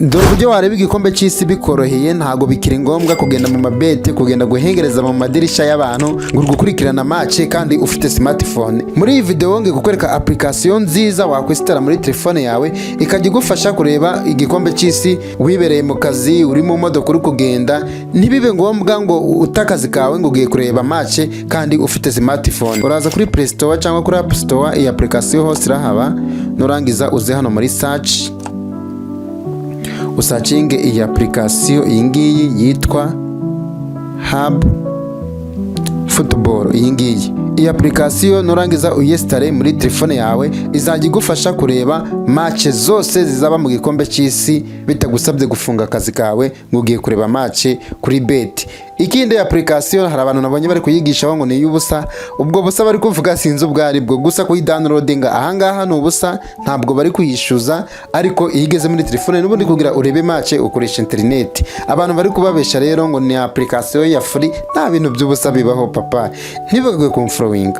Dore uburyo wareba igikombe cy'isi bikoroheye, ntago bikiri ngombwa kugenda mu mabete, kugenda guhengereza mu madirisha y'abantu ngo gukurikirana match kandi ufite smartphone. Muri iyi video nge kukwereka application nziza wakwesitara muri telefone yawe ikajya igufasha kureba igikombe cy'isi wibereye mu kazi, uri mu modoka uri kugenda, ntibibe ngombwa ngo utakazi kawe ngo ugiye kureba match kandi ufite smartphone. Uraza kuri Play Store cyangwa kuri App Store, iyi application hose irahaba, nurangiza uze hano muri search usacinge iyi application. Iyi ngiyi yitwa Huba Football. Iyi application nurangiza uyestare muri telefone yawe, izajya igufasha kureba match zose zizaba mu gikombe cy'isi bitagusabye gufunga akazi kawe ngo ugiye kureba match kuri bet. Ikindi application hari abantu nabonye bari kuyigisha ngo ni y'ubusa, ubwo busa bari kuvuga sinzi ubwari bwo, gusa kuyidownloadinga ahangaha ni ubusa, ntabwo bari kuyishyuza, ariko igeze muri telefone n'ubundi kugira urebe match ukoresha internet. Abantu bari kubabesha rero ngo ni application ya free, nta bintu by'ubusa bibaho papa, ntibagwe kumflowing.